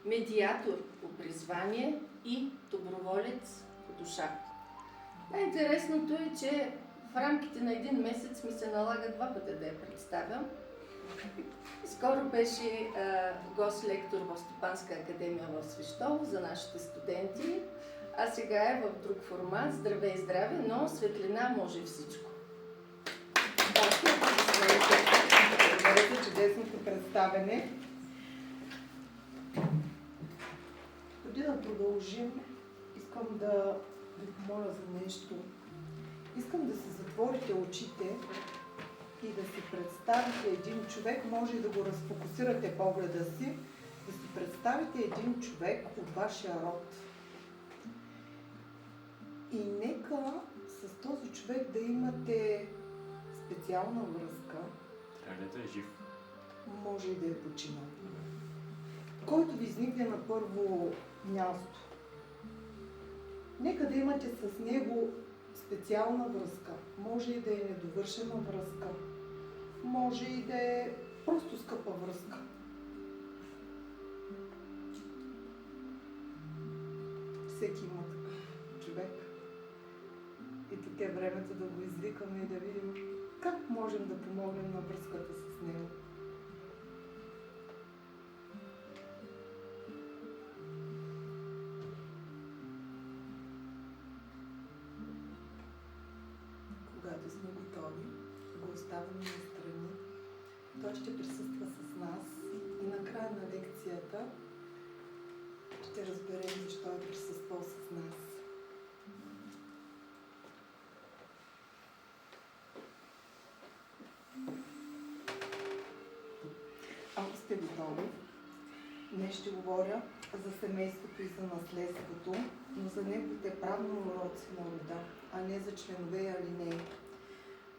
медиатор по призвание и доброволец по душа. Най-интересното е, че в рамките на един месец ми се налага 2 пъти да я представям. Скоро беше гост-лектор в Стопанска академия в Свищов за нашите студенти, а сега е в друг формат. Здравей, здраве, но светлина може всичко. Благодаря за чудесното представяне. Преди да продължим, искам да ви помоля за нещо. Искам да се затворите очите и да си представите един човек, може и да го разфокусирате погледа си, да си представите един човек от вашия род. И нека с този човек да имате специална връзка. Трябва ли да е жив? Може и да е починал. Който ви изникне на първо място. Нека да имате с него специална връзка. Може и да е недовършена връзка. Може и да е просто скъпа връзка. Всеки има такъв човек. И тук е времето да го извикаме и да видим как можем да помогнем на връзката с него. Когато сме готови, го оставяме настрани. Той ще присъства с нас и накрая на лекцията ще разберем защо е присъствал с нас. Ако сте готови, днес ще говоря за семейството и за наследството, но за неговите правно-родци на рода, а не за членове и алинеи.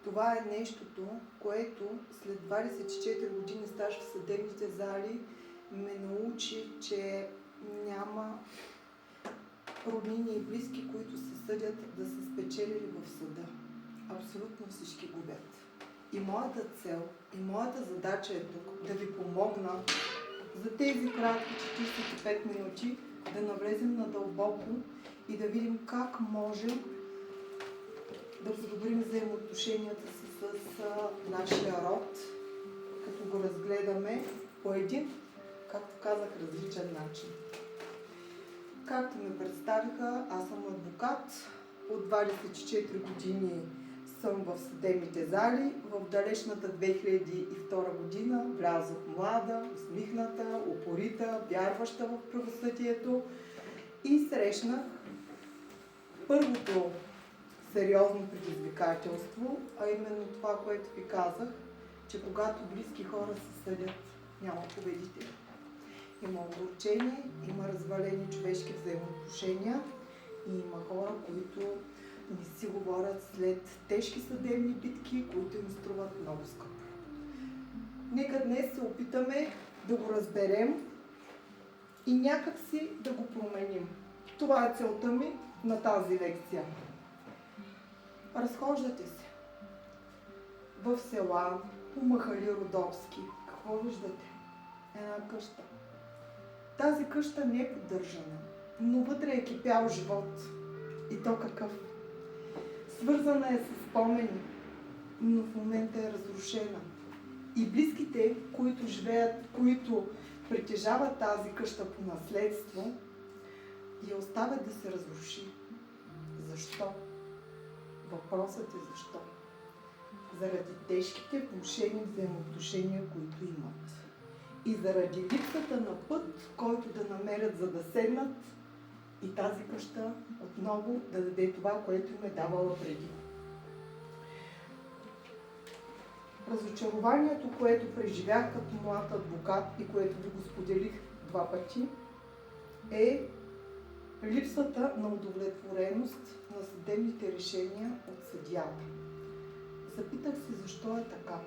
Това е нещото, което след 24 години стаж в съдебните зали ме научи, че няма роднини и близки, които се съдят да са спечелили в съда. Абсолютно всички губят. И моята цел, и моята задача е тук да ви помогна за тези кратки 45 минути да навлезем надълбоко и да видим как можем да подобрим взаимоотношенията си с нашия род, като го разгледаме по един, както казах, различен начин. Както ме представиха, аз съм адвокат, от 24 години съм в съдебните зали. В далечната 2002 година влязох млада, усмихната, упорита, вярваща в правосъдието и срещнах първото сериозно предизвикателство, а именно това, което ви казах, че когато близки хора се съдят, няма победители. Има огорчение, има развалени човешки взаимоотношения и има хора, които не си говорят след тежки съдебни битки, които им струват много скъпо. Нека днес се опитаме да го разберем и някак си да го променим. Това е целта ми на тази лекция. Разхождате се в села, по махали родопски. Какво виждате? Една къща. Тази къща не е поддържана, но вътре е кипял живот. И то какъв? Свързана е с спомени, но в момента е разрушена. И близките, които живеят, които притежават тази къща по наследство, я оставят да се разруши. Защо? Въпросът е защо? Заради тежките влошени взаимоотношения, които имат. И заради липсата на път, който да намерят, за да седнат и тази къща отново да даде това, което им е давала преди. Разочарованието, което преживях като млад адвокат и което ви го споделих 2 пъти, е липсата на удовлетвореност на съдебните решения от съдията. Запитах се защо е така.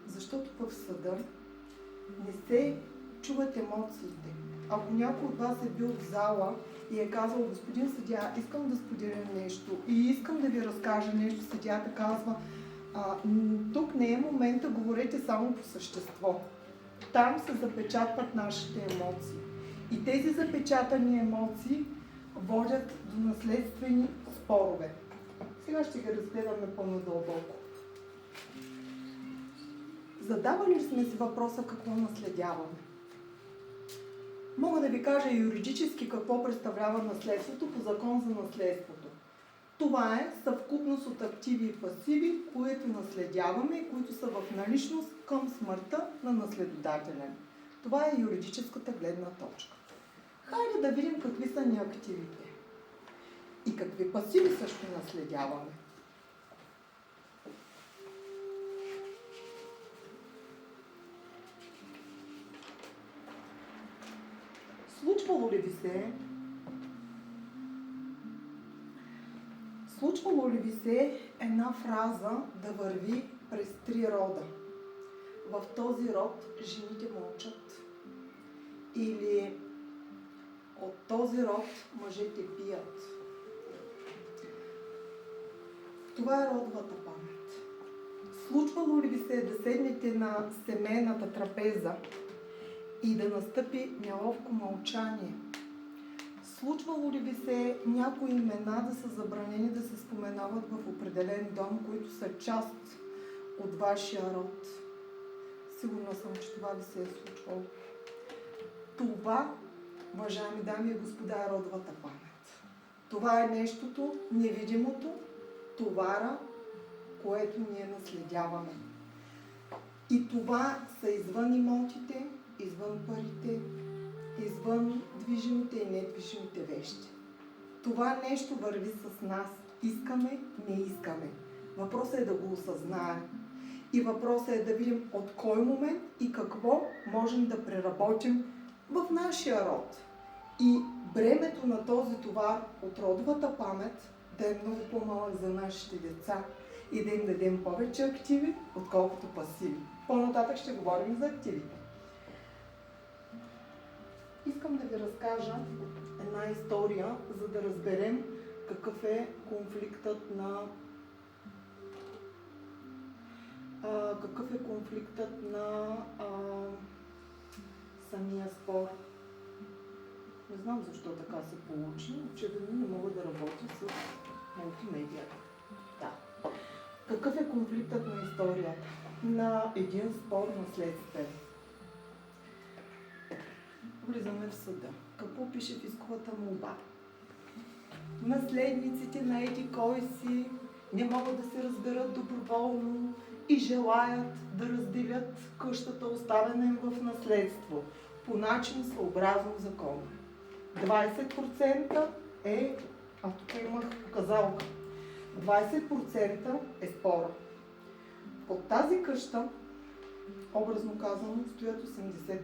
Защото в съда не се чуват емоциите. Ако някой от вас е бил в зала и е казал: господин съдия, искам да споделя нещо и искам да ви разкажа нещо, съдията казва: тук не е момента, говорете само по същество. Там се запечатват нашите емоции. И тези запечатани емоции водят до наследствени спорове. Сега ще ги разгледаме по-надълбоко. Задавали ли сме си въпроса какво наследяваме? Мога да ви кажа юридически какво представлява наследството по закон за наследството. Това е съвкупност от активи и пасиви, които наследяваме и които са в наличност към смъртта на наследодателя. Това е юридическата гледна точка. Хайде да видим какви са ни активите и какви пасиви също наследяваме. Случвало ли ви се една фраза да върви през 3 рода? В този род жените мълчат. Или от този род мъжете пият. Това е родовата памет. Случвало ли ви се да седнете на семейната трапеза и да настъпи неловко мълчание? Случвало ли ви се някои имена да са забранени да се споменават в определен дом, които са част от вашия род? Сигурна съм, че това ви се е случвало. Това, уважаеми дами и господа, е родовата памет. Това е нещото, невидимото, товара, което ние наследяваме. И това са извън имотите, извън парите, извън движимите и недвижимите вещи. Това нещо върви с нас. Искаме, не искаме. Въпросът е да го осъзнаем. И въпросът е да видим от кой момент и какво можем да преработим в нашия род. И бремето на този товар от родовата памет да е много по-малък за нашите деца и да им дадем повече активи, отколкото пасиви. По-нататък ще говорим за активите. Искам да ви разкажа една история, за да разберем какъв е конфликтът на самия спор. Не знам защо така се получи, очевидно не мога да работя с мултимедията. Да. Какъв е конфликтът на историята? На един спор наследствен. Влизаме в съда. Какво пише в исковата молба? Наследниците на еди кой си не могат да се разберат доброволно и желаят да разделят къщата, оставена им в наследство, по начин съобразно закона. 20% е, тук имах показалка, 20% е спора. От тази къща, образно казано, стоят 80%.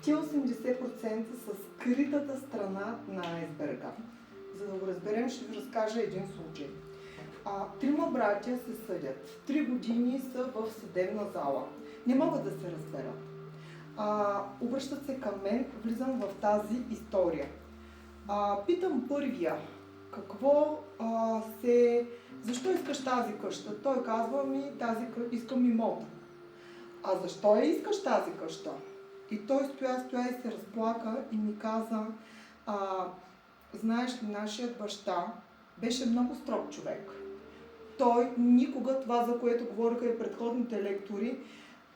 Тия 80% са скритата страна на айсберга. За да го разберем, ще ви разкажа един случай. 3 братя се съдят. 3 години са в съдебна зала. Не могат да се разберат. Обръщат се към мен, влизам в тази история. Питам първия, защо искаш тази къща? Той казва искам имота. Защо я искаш тази къща? И той стоя и се разплака и ми каза, знаеш ли, нашият баща беше много строг човек. Той никога, това за което говориха и предходните лектори,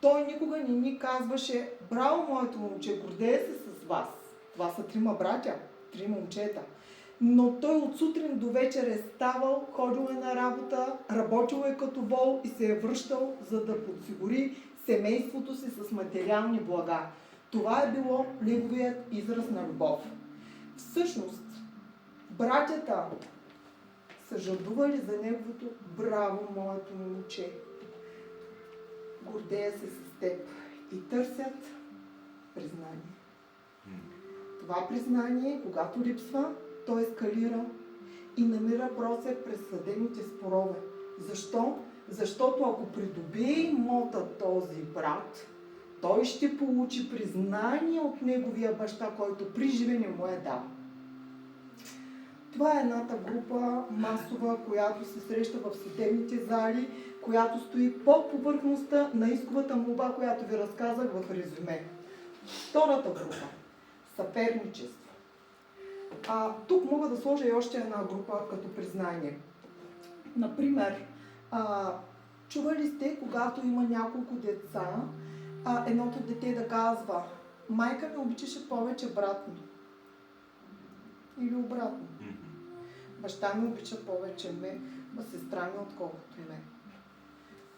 той никога не ни казваше, браво, моето момче, гордея се с вас. Това са 3 братя, 3 момчета. Но той от сутрин до вечер е ставал, ходил е на работа, работил е като вол и се е връщал, за да подсигури семейството си с материални блага. Това е било неговият израз на любов. Всъщност, братята са жадували за неговото браво, моето момче. Гордея се с теб и търсят признание. Това признание, когато липсва, той ескалира и намира просек през съдебните спорове. Защо? Защото ако придобие имота този брат, той ще получи признание от неговия баща, който при живе не му е дал. Това е едната група масова, която се среща в съдебните зали, която стои под повърхността на исковата молба, която ви разказах в резюме. Втората група – съперничество. Тук мога да сложа и още една група като признание. Например, чували сте, когато има няколко деца, едното дете да казва: майка ми обичаше повече брат ми. Или обратно. Баща ми обича повече сестра ми, отколкото мен.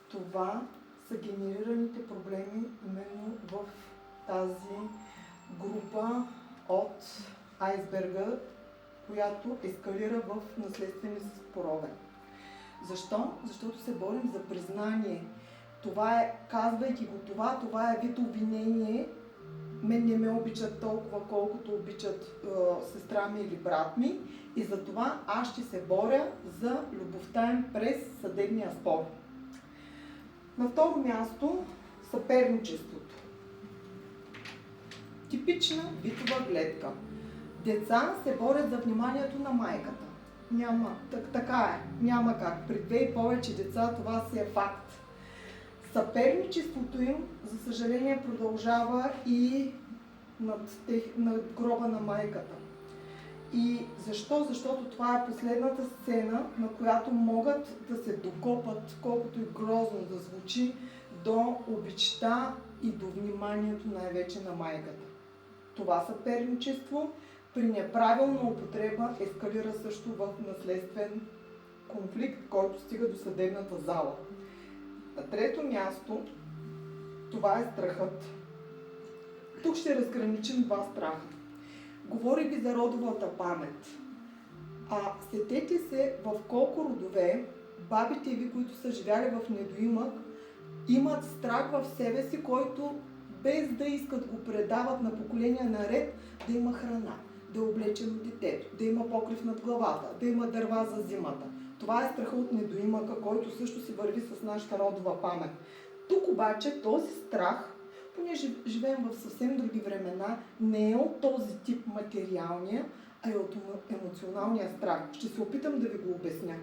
Това са генерираните проблеми именно в тази група от айсберга, която ескалира в наследствени спорове. Защо? Защото се борим за признание. Това е, казвайки го това е вид обвинение. Мен не ме обичат толкова, колкото обичат сестра ми или брат ми, и затова аз ще се боря за любовта им през съдебния спор. На второ място, съперничеството. Типична битова гледка. Деца се борят за вниманието на майката. Така е. Няма как. При 2 и повече деца това си е факт. Съперничеството им, за съжаление, продължава и над гроба на майката. И защо? Защото това е последната сцена, на която могат да се докопат, колкото и грозно да звучи, до обичта и до вниманието най-вече на майката. Това съперничество при неправилна употреба ескалира също в наследствен конфликт, който стига до съдебната зала. На трето място, това е страхът. Тук ще разграничим два страха. Говори ви за родовата памет. Сетете се в колко родове бабите ви, които са живяли в недоимък, имат страх в себе си, който без да искат го предават на поколения наред, да има храна, да е облечено детето, да има покрив над главата, да има дърва за зимата. Това е страха от недоимъка, който също си върви с нашата родова памет. Тук обаче този страх, понеже живеем в съвсем други времена, не е от този тип материалния, а е от емоционалния страх. Ще се опитам да ви го обясня.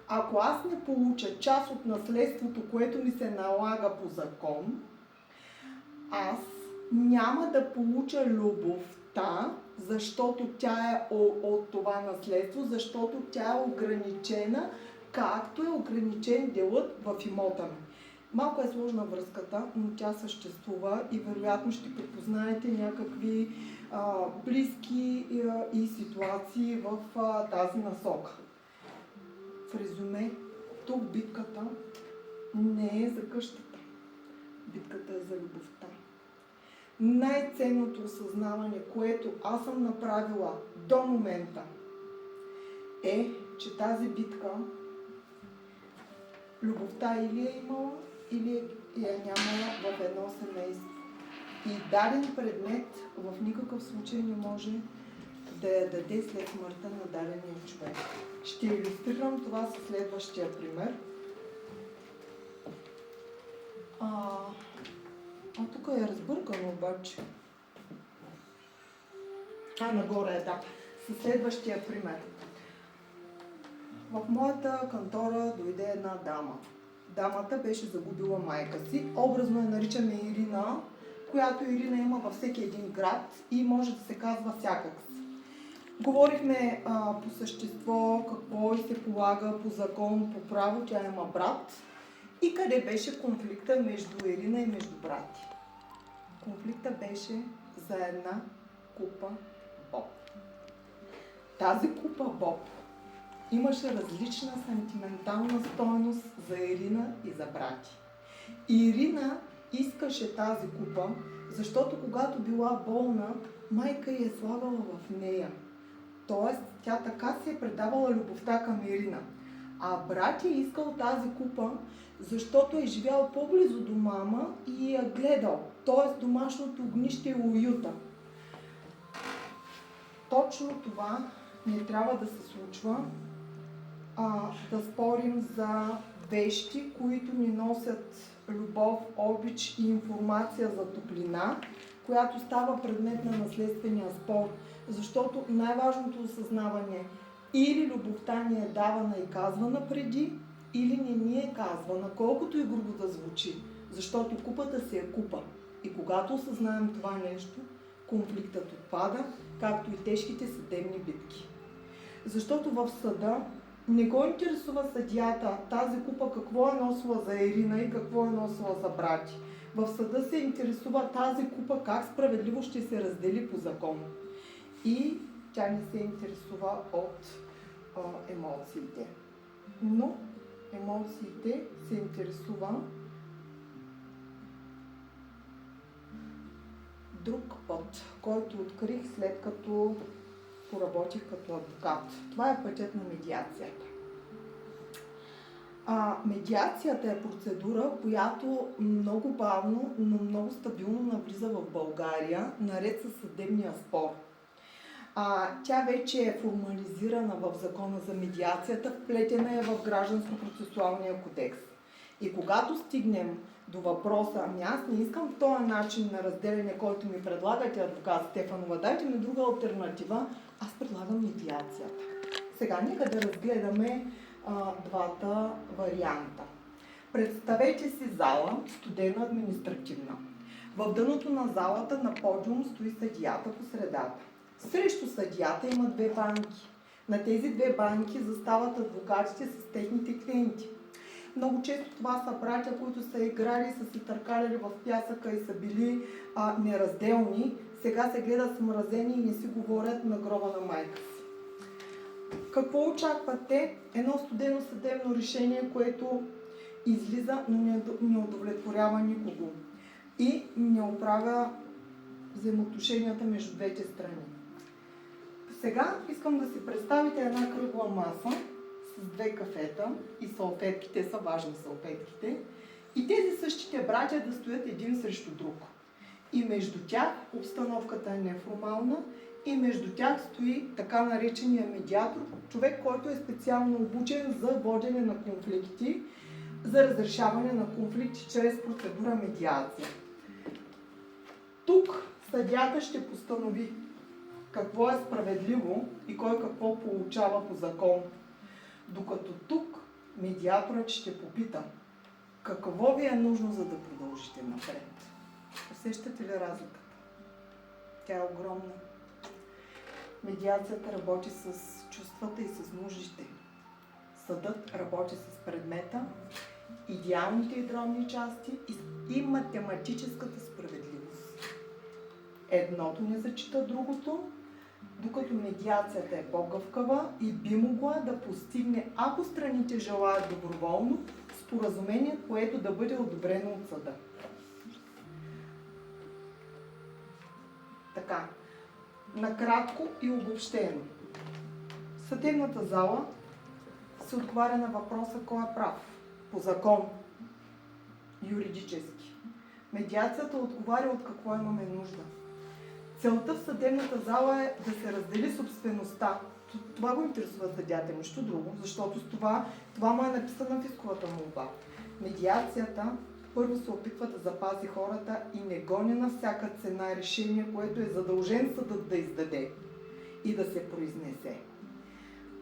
Ако аз не получа част от наследството, което ми се налага по закон, аз няма да получа любовта, защото тя е от това наследство, защото тя е ограничена, както е ограничен делът в имота ми. Малко е сложна връзката, но тя съществува и вероятно ще препознаете някакви близки и ситуации в тази насока. В резюме, тук битката не е за къщата. Битката е за любовта. Най-ценното осъзнаване, което аз съм направила до момента, е, че тази битка любовта или е имала, или е нямала в едно семейство. И даден предмет в никакъв случай не може да я даде след смъртта на дадения човек. Ще илюстрирам това със следващия пример. Тук е разбъркано обаче. Нагоре е, да. Със следващия пример. В моята кантора дойде една дама. Дамата беше загубила майка си. Образно я наричаме Ирина, която Ирина има във всеки един град и може да се казва всякак. Говорихме по същество какво ѝ се полага по закон, по право. Тя има брат. И къде беше конфликта между Ирина и между брати? Конфликта беше за една купа боб. Тази купа боб имаше различна сантиментална стойност за Ирина и за брати. Ирина искаше тази купа, защото когато била болна, майка ѝ е слагала в нея. Тоест, тя така си е предавала любовта към Ирина. А брат е искал тази купа, защото е живял по-близо до мама и я гледал. Т.е. домашното огнище и уюта. Точно това не трябва да се случва. Да спорим за вещи, които ни носят любов, обич и информация за топлина, която става предмет на наследствения спор. Защото най-важното осъзнаване е или любовта ни е давана и казвана преди, или не ни е казвана, колкото и грубо да звучи. Защото купата си е купа. И когато осъзнаем това нещо, конфликтът отпада, както и тежките съдебни битки. Защото в съда не го интересува съдията тази купа какво е носила за Ирина и какво е носила за брати. В съда се интересува тази купа как справедливо ще се раздели по закон. И тя не се интересува от емоциите. Но емоциите се интересува друг път, който открих след като поработих като адвокат. Това е пътят на медиацията. Медиацията е процедура, която много бавно, но много стабилно навлиза в България, наред с съдебния спор. Тя вече е формализирана в Закона за медиацията, вплетена е в Гражданско-процесуалния кодекс. И когато стигнем до въпроса, аз не искам този начин на разделяне, който ми предлагате, адвокат Стефанова, дайте ми друга алтернатива, аз предлагам медиацията. Сега нека да разгледаме двата варианта. Представете си зала, студена административна. В дъното на залата на подиум стои съдията по средата. Срещу съдията има две банки. На тези две банки застават адвокатите с техните клиенти. Много често това са братя, които са играли, са се търкаляли в пясъка и са били неразделни. Сега се гледат смразени и не си говорят на гроба на майка си. Какво очакват те? Едно студено съдебно решение, което излиза, но не удовлетворява никого. И не оправя взаимоотношенията между двете страни. Сега искам да си представите една кръгла маса с две кафета и салфетки, те са важни салфетките, и тези същите братя да стоят един срещу друг. И между тях обстановката е неформална и между тях стои така наречения медиатор, човек, който е специално обучен за водене на конфликти, за разрешаване на конфликти чрез процедура медиация. Тук съдията ще постанови какво е справедливо и кой какво получава по закон. Докато тук медиаторът ще попита какво ви е нужно, за да продължите напред. Усещате ли разликата? Тя е огромна. Медиацията работи с чувствата и с нуждите. Съдът работи с предмета, идеалните и дробни части и математическата справедливост. Едното не зачита другото, докато медиацията е по-гъвкава и би могла да постигне, ако страните желаят доброволно, споразумение, което да бъде одобрено от съда. Така, накратко и обобщено. В съдебната зала се отговаря на въпроса кой е прав. По закон, юридически. Медиацията отговаря от какво имаме нужда. Целта в съдебната зала е да се раздели собствеността. Това го интересува съдията, нищо друго, защото с това му е написано в исковата молба. Медиацията първо се опитва да запази хората и не гони на всяка цена решение, което е задължен съдът да издаде и да се произнесе.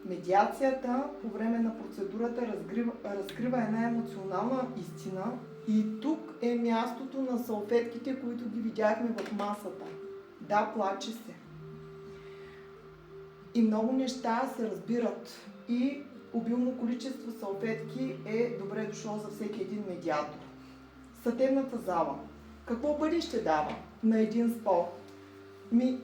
Медиацията по време на процедурата разкрива една емоционална истина и тук е мястото на салфетките, които ги видяхме в масата. Да, плаче се. И много неща се разбират. И обилно количество салфетки е добре дошло за всеки един медиатор. Съдебната зала. Какво бъдеще дава на един спор?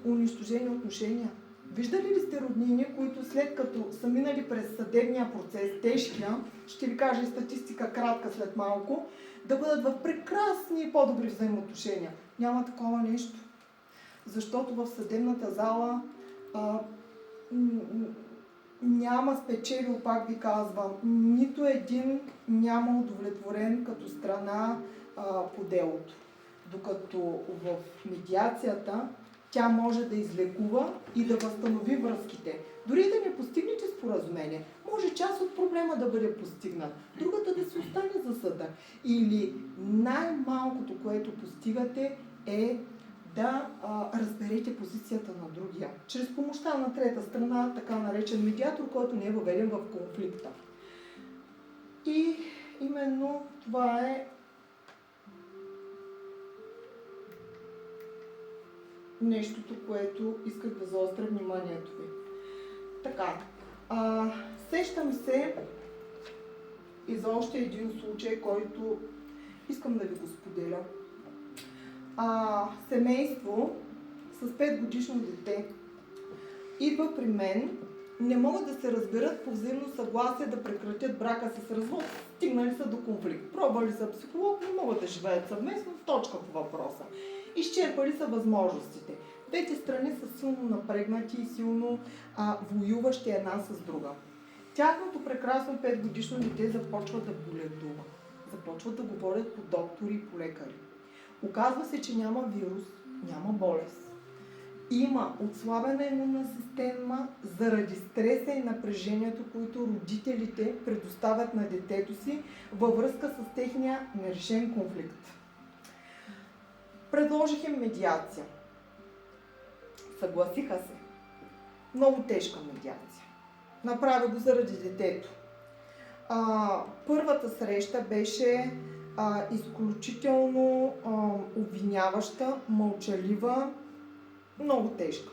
Унищожени отношения. Виждали ли сте роднини, които след като са минали през съдебния процес, тежкия, ще ви кажа и статистика кратка след малко, да бъдат в прекрасни и по-добри взаимоотношения? Няма такова нещо. Защото в съдебната зала няма спечелил, пак ви казвам, нито един няма удовлетворен като страна по делото. Докато в медиацията тя може да излекува и да възстанови връзките. Дори да не постигнете споразумение, може част от проблема да бъде постигнат, другата да се остане за съда. Или най-малкото, което постигате е да разберете позицията на другия. Чрез помощта на трета страна, така наречен медиатор, който не е въведен в конфликта. И именно това е нещото, което исках да заостря вниманието ви. Така, сещам се и за още един случай, който искам да ви го споделя. Семейство с 5-годишно дете идва при мен, не могат да се разберат по взаимно съгласие да прекратят брака с развод, стигнали са до конфликт. Пробвали са психолог, не могат да живеят съвместно, точка по въпроса. Изчерпали са възможностите. Двете страни са силно напрегнати и силно воюващи една с друга. Тяхното прекрасно 5-годишно дете започва да боледува. Започват да говорят по доктори и по лекари. Оказва се, че няма вирус, няма болест. Има отслабена имунна система заради стреса и напрежението, които родителите предоставят на детето си във връзка с техния нерешен конфликт. Предложих им медиация. Съгласиха се. Много тежка медиация. Направя го заради детето. Първата среща беше изключително обвиняваща, мълчалива, много тежка.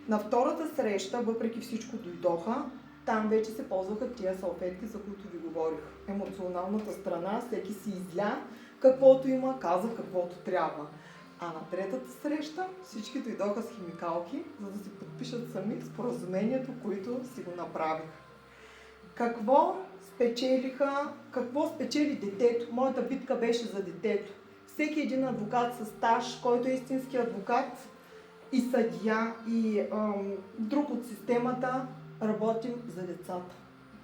На втората среща, въпреки всичко дойдоха, там вече се ползваха тия салфетки, за които ви говорих. Емоционалната страна, всеки си изля каквото има, каза каквото трябва. А на третата среща всички дойдоха с химикалки, за да си подпишат сами споразумението, които си го направиха. Какво спечелиха, какво спечели детето? Моята битка беше за детето. Всеки един адвокат със стаж, който е истински адвокат и съдия и друг от системата, работим за децата.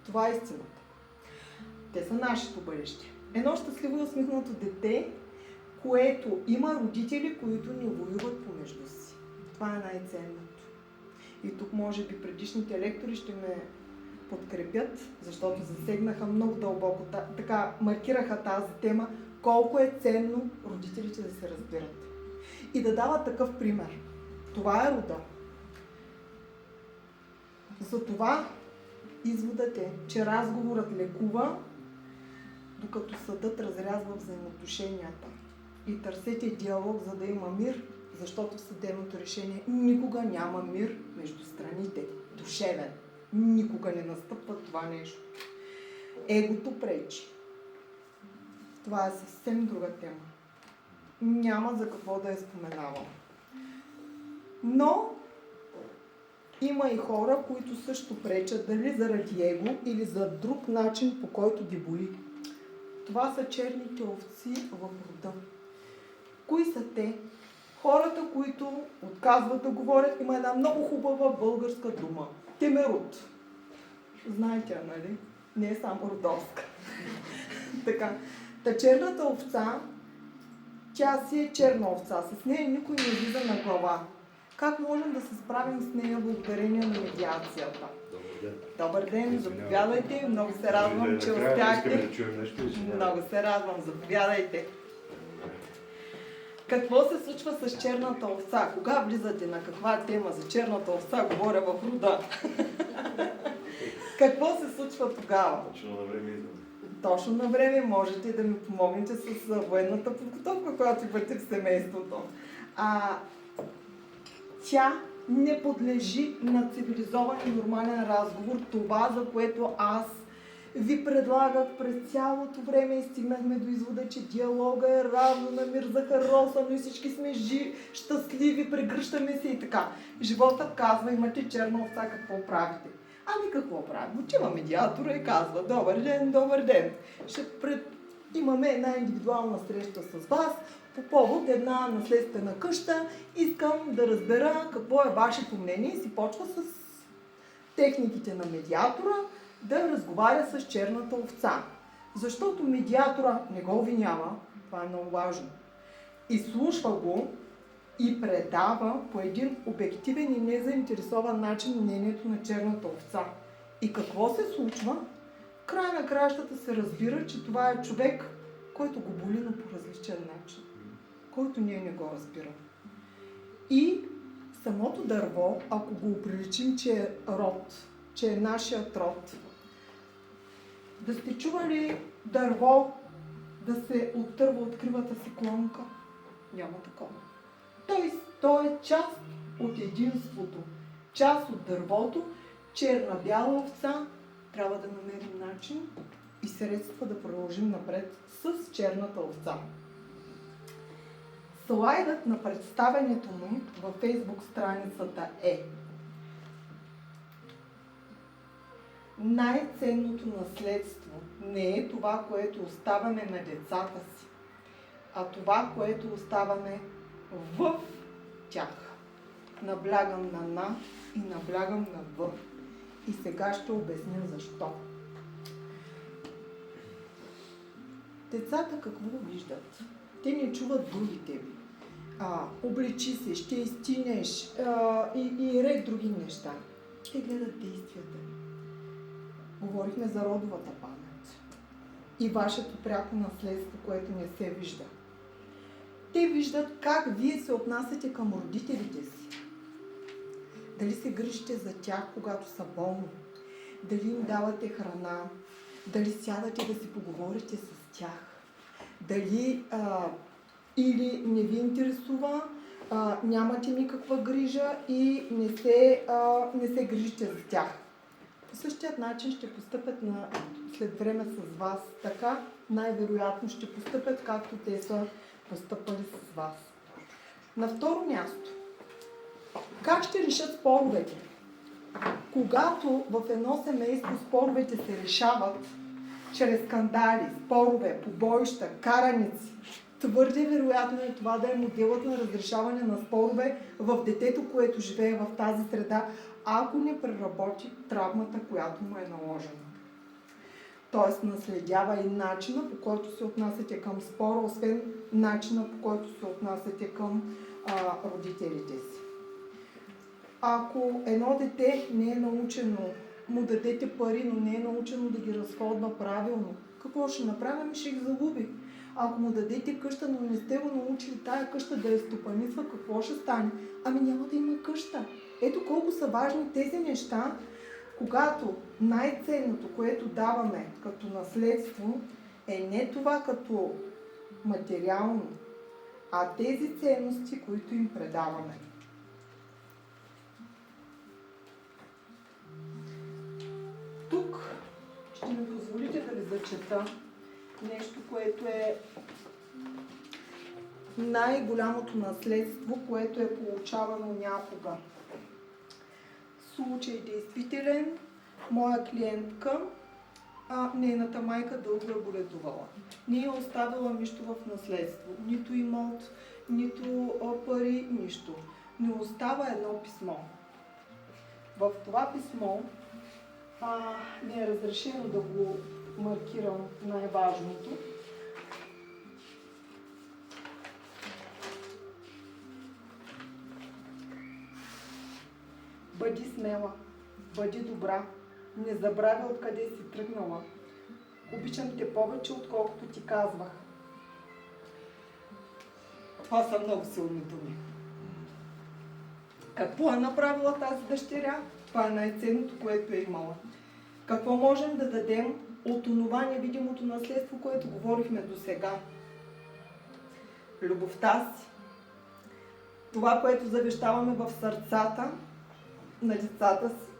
Това е истината. Те са нашето бъдеще. Едно щастливо и усмихнато дете, което има родители, които не воюват помежду си. Това е най-ценното. И тук може би предишните лектори ще ме подкрепят, защото засегнаха много дълбоко, така маркираха тази тема, колко е ценно родителите да се разбират. И да дават такъв пример. Това е рода. Затова изводът е, че разговорът лекува, докато съдът разрязва взаимоотношенията. И търсете диалог, за да има мир, защото в съдебното решение никога няма мир между страните. Душевен. Никога не настъпва това нещо. Егото пречи. Това е съвсем друга тема. Няма за какво да я споменавам. Но има и хора, които също пречат, дали заради его или за друг начин, по който ги боли. Това са черните овци в рода. Кои са те? Хората, които отказват да говорят, има една много хубава българска дума. Темерут. Знаете, нали? Не е само родовска. Така. Та черната овца, тя си е черна овца. С нея никой не влиза на глава. Как можем да се справим с нея благодарение на медиацията? Добър ден, заповядайте. Много се радвам, че успяхте. Много се радвам, заповядайте. Какво се случва с черната овца? Кога влизате на каква тема за черната овца, говоря в рода? Какво се случва тогава? Точно на време идваме. Точно на време можете да ми помогнете с военната подготовка, която имате в семейството. Тя не подлежи на цивилизован и нормален разговор. Това, за което аз ви предлагах през цялото време и стигнахме до извода, че диалога е равно на мир за харосано и всички сме щастливи, прегръщаме се и така. Животът казва, имате черна овца, какво правите? Ами какво правим? Отива медиатора и казва, добър ден, добър ден. Имаме една индивидуална среща с вас по повод една наследствена къща. Искам да разбера какво е вашето мнение и си почва с техниките на медиатора да разговаря с черната овца. Защото медиатора не го обвинява, това е много важно. Изслушва го и предава по един обективен и незаинтересован начин мнението на черната овца. И какво се случва? В края на краищата се разбира, че това е човек, който го боли, но по различен начин, който ние не го разбираме. И самото дърво, ако го оприличим, че е род, че е нашият род, да сте чували дърво да се оттърва от кривата си клонка? Няма такова. Той То е част от единството, част от дървото, черна-бяла овца. Трябва да намерим начин и средства да продължим напред с черната овца. Слайдът на представянето му във Фейсбук страницата е: най-ценното наследство не е това, което оставяме на децата си, а това, което оставяме в тях. Наблягам на и наблягам на в. И сега ще обясня защо. Децата какво виждат? Те не чуват другите ви. Облечи се, ще изтинеш и ред други неща. Те гледат действията. Говорихме за родовата памет и вашето пряко наследство, което не се вижда. Те виждат как вие се отнасяте към родителите си. Дали се грижите за тях, когато са болни, дали им давате храна, дали сядате да си поговорите с тях, дали или не ви интересува, нямате никаква грижа и не се грижите за тях. По същия начин ще постъпят след време с вас. Така най-вероятно ще постъпят, както те са постъпали с вас. На второ място, как ще решат споровете? Когато в едно семейство споровете се решават чрез скандали, спорове, побоища, караници, твърде вероятно е това да е моделът на разрешаване на спорове в детето, което живее в тази среда, ако не преработи травмата, която му е наложена. Тоест наследява и начина, по който се отнасяте към спора, освен начина, по който се отнасяте към родителите си. Ако едно дете не е научено, му дадете пари, но не е научено да ги разходва правилно, какво ще направим? Ще ги загуби. Ако му дадете къща, но не сте го научили тая къща да я стопанисва, какво ще стане? Няма да има къща. Ето колко са важни тези неща, когато най-ценното, което даваме като наследство, е не това като материално, а тези ценности, които им предаваме. Тук ще ми позволите да ви зачета нещо, което е най-голямото наследство, което е получавано някога. Случай действителен. Моя клиентка, нейната майка дълго е боледувала. Не е оставила нищо в наследство. Нито имот, нито пари, нищо. Не остава едно писмо. В това писмо ми е разрешено да го маркирам най-важното. Бъди смела, бъди добра, не забравя откъде си тръгнала. Обичам те повече, отколкото ти казвах. Това са много силни думи. Какво е направила тази дъщеря? Това е най-ценното, което е имала. Какво можем да дадем от онова невидимото наследство, което говорихме до сега? Любовта си. Това, което завещаваме в сърцата на децата си.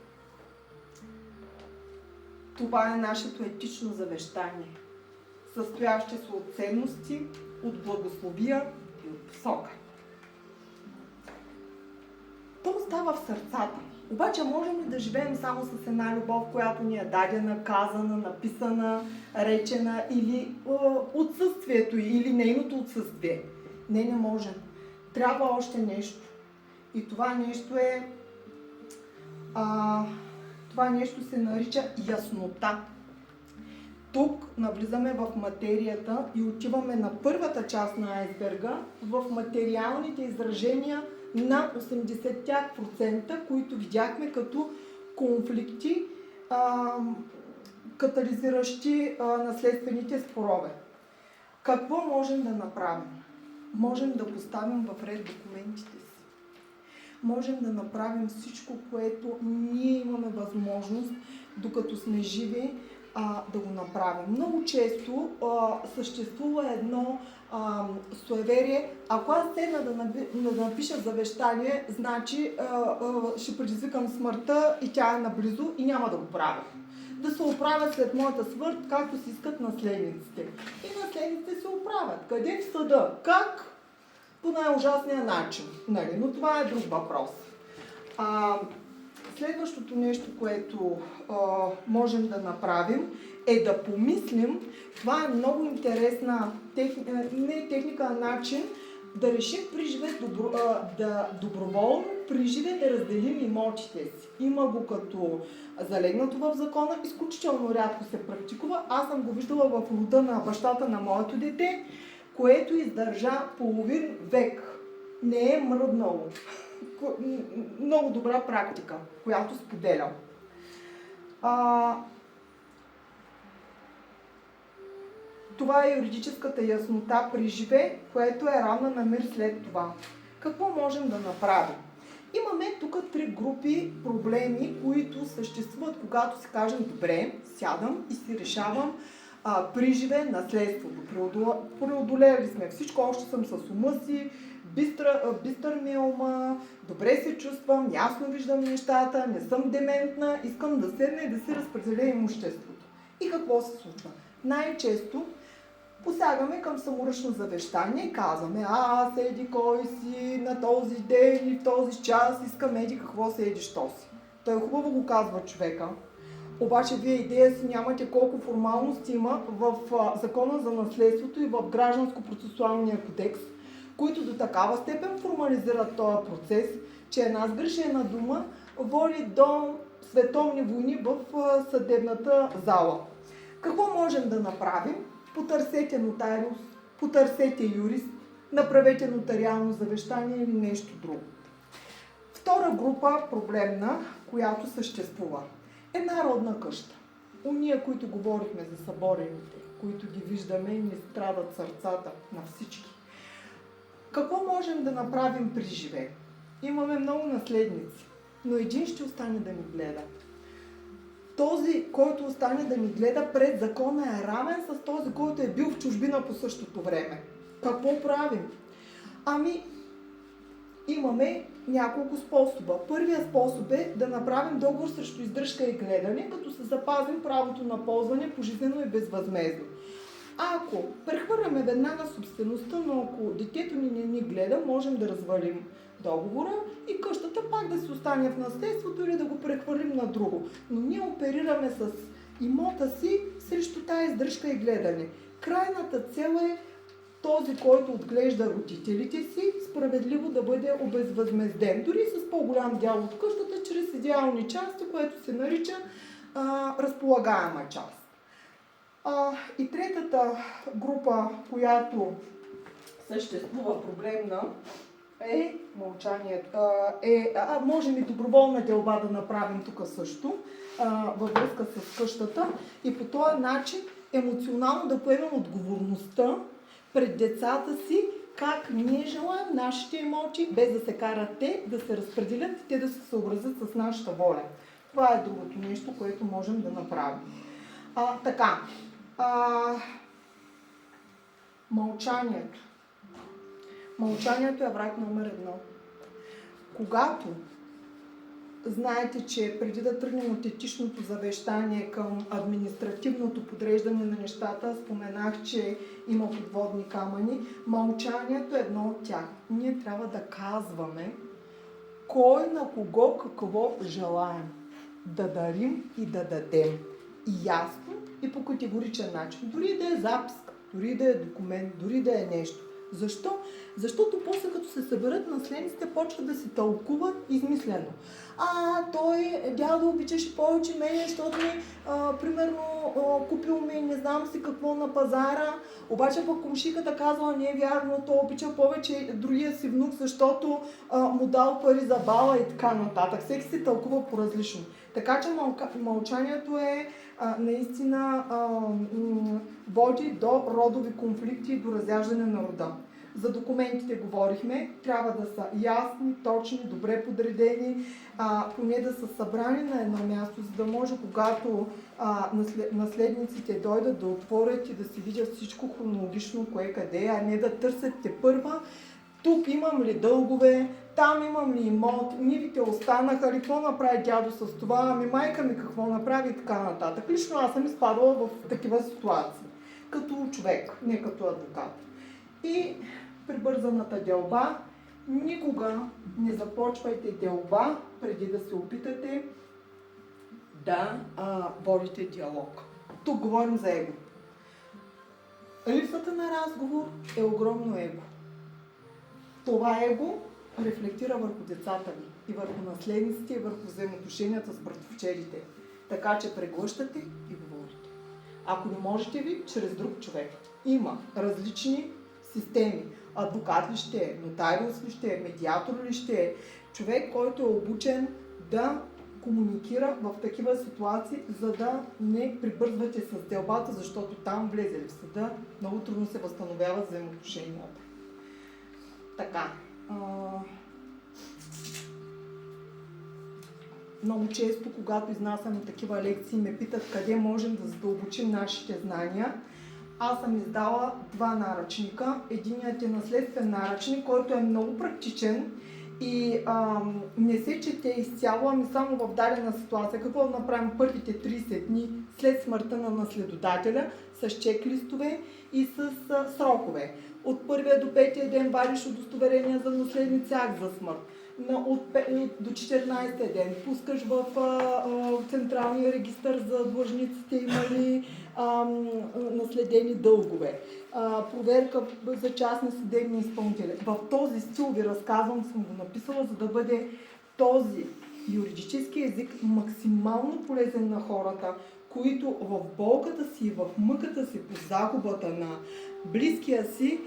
Това е нашето етично завещание, състоящо се от ценности, от благословия и от посока. То остава в сърцата. Обаче можем ли да живеем само с една любов, която ни е дадена, казана, написана, речена, или отсъствието, или нейното отсъствие? Не можем. Трябва още нещо. И това нещо е това нещо се нарича яснота. Тук навлизаме в материята и отиваме на първата част на айсберга, в материалните изражения на 80%, които видяхме като конфликти, катализиращи наследствените спорове. Какво можем да направим? Можем да поставим в ред документите си. Можем да направим всичко, което ние имаме възможност, докато сме живи, да го направим. Много често съществува едно суеверие. Ако аз седна да напиша завещание, значи ще предизвикам смъртта и тя е наблизо и няма да го правя. Да се оправят след моята смърт, както си искат наследниците. И наследниците се оправят. Къде в съда? Как? По най-ужасния начин. Нали? Но това е друг въпрос. Следващото нещо, което можем да направим, е да помислим, това е много интересна техника, начин да решим доброволно при живе да разделим имотите си. Има го като залегнато в закона, изключително рядко се практикува. Аз съм го виждала в рода на бащата на моето дете, което издържа половин век. Не е мръднало. Много добра практика, която споделям. Това е юридическата яснота при живе, което е равна на мир след това. Какво можем да направим? Имаме тук 3 групи проблеми, които съществуват, когато си кажем, добре, сядам и си решавам при живе наследството. Преодолели сме всичко, още съм с ума си, бистър ми е ума, добре се чувствам, ясно виждам нещата, не съм дементна, искам да седна и да си разпределя имуществото. И какво се случва? Най-често посягаме към саморъчно завещание и казваме, аз еди кой си на този ден и в този час искам еди какво се еди що си. Той хубаво го казва човека. Обаче вие идея си нямате колко формалности има в Закона за наследството и в Гражданско-процесуалния кодекс, които до такава степен формализират този процес, че една сгрешена дума води до световни войни в съдебната зала. Какво можем да направим? Потърсете нотариус, потърсете юрист, направете нотариално завещание или нещо друго. Втора група проблемна, която съществува. Една родна къща. Уния, които говорихме за съборените, които ги виждаме и ни страдат сърцата на всички. Какво можем да направим при живе? Имаме много наследници, но един ще остане да ни гледа. Този, който остане да ни гледа пред закона, е равен с този, който е бил в чужбина по същото време. Какво правим? Имаме няколко способа. Първият способ е да направим договор срещу издръжка и гледане, като се запазим правото на ползване пожизнено и безвъзмездно. Ако прехвърляме веднага собствеността, но ако детето ни не ни гледа, можем да развалим договора и къщата пак да си остане в наследството или да го прехвърлим на друго. Но ние оперираме с имота си срещу тази издръжка и гледане. Крайната цел е този, който отглежда родителите си, справедливо да бъде обезвъзмезден, дори с по-голям дял от къщата, чрез идеални части, което се нарича разполагаема част. И третата група, която съществува проблемна, е мълчанието. Можем и доброволна делба да направим тук също, във връзка с къщата и по този начин емоционално да поемем отговорността пред децата си, как ние желаем нашите имоти, без да се карат те, да се разпределят и те да се съобразят с нашата воля. Това е другото нещо, което можем да направим. Мълчанието. Мълчанието е враг номер 1. Когато знаете, че преди да тръгнем от етичното завещание към административното подреждане на нещата, споменах, че има подводни камъни. Мълчанието е едно от тях. Ние трябва да казваме кой на кого какво желаем. Да дарим и да дадем. И ясно и по категоричен начин. Дори да е записка, дори да е документ, дори да е нещо. Защо? Защото после като се съберат наследниците, почват да се тълкуват измислено. Той дядо обичаше повече мене, защото ми, примерно, купил ми не знам си какво на пазара, обаче пък комшиката казала, не е вярно, той обича повече другия си внук, защото му дал пари за бала и така нататък. Всеки се тълкува по-различно. Така че мълчанието е наистина води до родови конфликти и до разяждане на рода. За документите говорихме, трябва да са ясни, точни, добре подредени, поне да са събрани на едно място, за да може, когато наследниците дойдат да отворят и да си видят всичко хронологично, кое къде, а не да търсят тепърва. Тук имам ли дългове, там имам ли имот, нивите останаха ли, какво направи дядо с това, ами майка ми какво направи и така нататък. Лично аз съм изпадала в такива ситуации, като човек, не като адвокат. И при бързаната делба, никога не започвайте делба преди да се опитате да водите диалог. Тук говорим за его. Липсата на разговор е огромно его. Това его рефлектира върху децата ви и върху наследниците и върху взаимоотношенията с братовчедите. Така че преглъщате и говорите. Ако не можете ви, чрез друг човек. Има различни системи. Адвокат ли ще е, нотариус ли ще е, медиатор ли ще е, човек, който е обучен да комуникира в такива ситуации, за да не прибързвате с делбата, защото там влезе в съда, много трудно се възстановяват взаимоотношенията. Така. Много често, когато изнасяме такива лекции, ме питат къде можем да задълбочим нашите знания. Аз съм издала 2 наръчника. Единият е наследствен наръчник, който е много практичен и не се чете изцяло, ами само в дадена ситуация. Какво да направим първите 30 дни след смъртта на наследодателя с чек-листове и с срокове. От първия до 5-я ден вадиш удостоверение за наследници, акт за смърт. До 14-я ден пускаш в централния регистър за длъжниците, има ли наследени дългове. Проверка за частни съдебни изпълнители. В този стил ви разказвам, съм го написала, за да бъде този юридически език максимално полезен на хората, които в болката си, в мъката си по загубата на близкия си,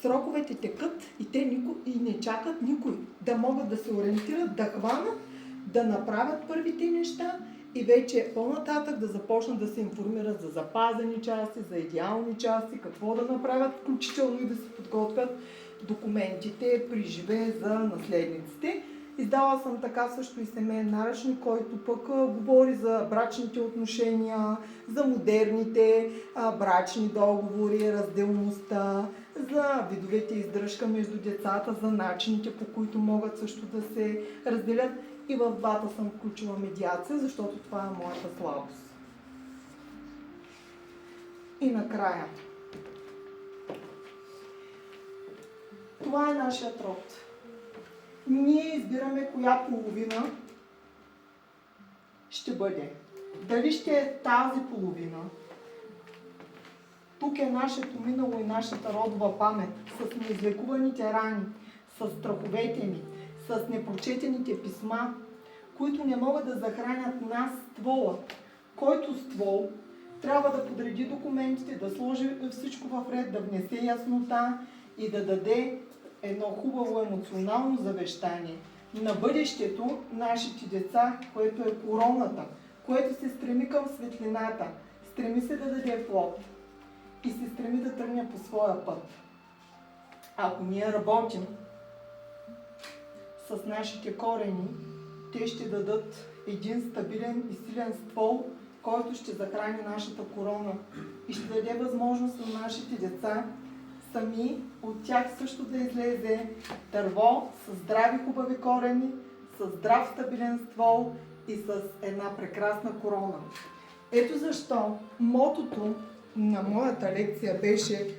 сроковете текат и те не чакат никой. Да могат да се ориентират, да хванат, да направят първите неща и вече по-нататък да започнат да се информират за запазени части, за идеални части, какво да направят, включително и да се подготвят документите при живе за наследниците. Издала съм така също и семейен наръчник, който пък говори за брачните отношения, за модерните брачни договори, разделността, за видовете издръжка между децата, за начините, по които могат също да се разделят. И в двата съм включила медиация, защото това е моята слабост. И накрая. Това е нашият род. Ние избираме коя половина ще бъде. Дали ще е тази половина? Тук е нашето минало и нашата родова памет, с неизлекуваните рани, с страховете ни, с непрочетените писма, които не могат да захранят нас ствола. Който ствол трябва да подреди документите, да сложи всичко в ред, да внесе яснота и да даде едно хубаво емоционално завещание на бъдещето нашите деца, което е короната, което се стреми към светлината, стреми се да даде плод и се стреми да тръгне по своя път. Ако ние работим с нашите корени, те ще дадат един стабилен и силен ствол, който ще захрани нашата корона и ще даде възможност на нашите деца сами от тях също да излезе дърво с здрави хубави корени, с здрав стабилен ствол и с една прекрасна корона. Ето защо мотото на моята лекция беше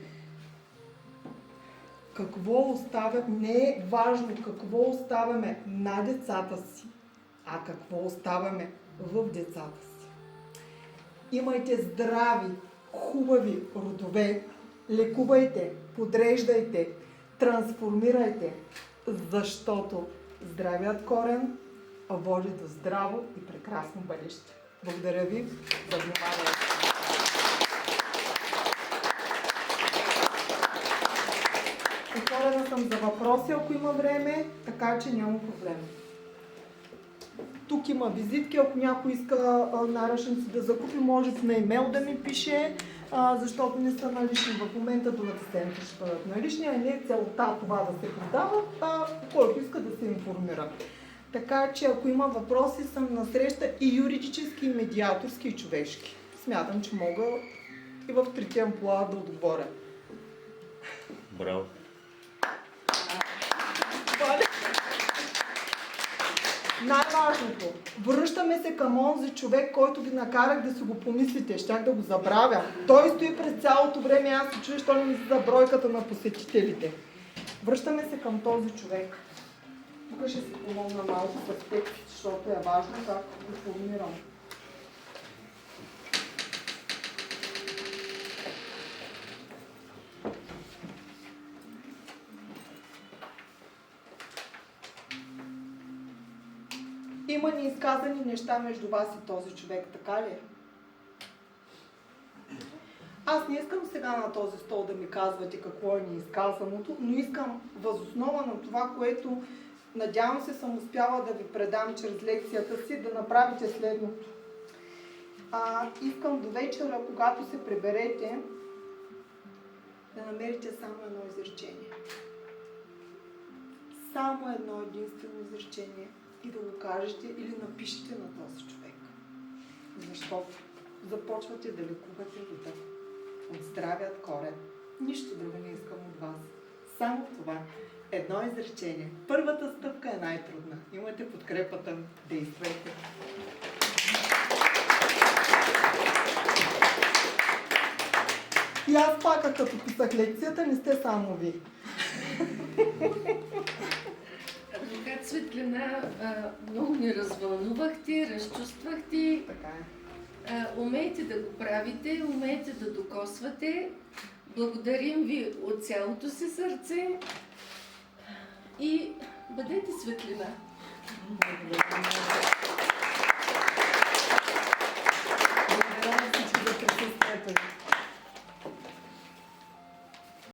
какво оставяме, не е важно какво оставяме на децата си, а какво оставяме в децата си. Имайте здрави, хубави родове, лекувайте, подреждайте, трансформирайте, защото здравият корен води до здраво и прекрасно бъдеще. Благодаря ви за вниманието. Отворена съм за въпроси, ако има време, така че няма проблем. Тук има визитки, ако някой иска наръчници да закупи, може на имейл да ми пише. защото не са налични в момента, другата седмица ще бъдат налични, а не е целта това да се продават, а който иска да се информира. Така че ако има въпроси, съм на среща и юридически, и медиаторски, и човешки. Смятам, че мога и в трите амплоа да отговоря. Браво! Най-важното, връщаме се към онзи човек, който ви накарах да си го помислите, щях да го забравя. Той стои през цялото време, аз се чуя, що не мисля за бройката на посетителите. Връщаме се към този човек. Тук ще си помогна малко с текст, защото е важно как го формирам. Има неизказани неща между вас и този човек, така ли? Аз не искам сега на този стол да ми казвате какво е неизказаното, но искам възоснова на това, което надявам се съм успяла да ви предам чрез лекцията си, да направите следното. Искам до вечера, когато се приберете, да намерите само едно изречение. Само едно единствено изречение. И да го кажете или напишете на този човек. Защото започвате да лекувате рода. От здравият корен. Нищо друго не искам от вас. Само това. Едно изречение. Първата стъпка е най-трудна. Имате подкрепата. Действайте. И аз пак, като писах лекцията, не сте само ви. Адвокат Светлина, много ни развълнувахте, разчувствахте. Така е. Умейте да го правите, умейте да докосвате. Благодарим ви от цялото си сърце и бъдете светлина. Благодаря.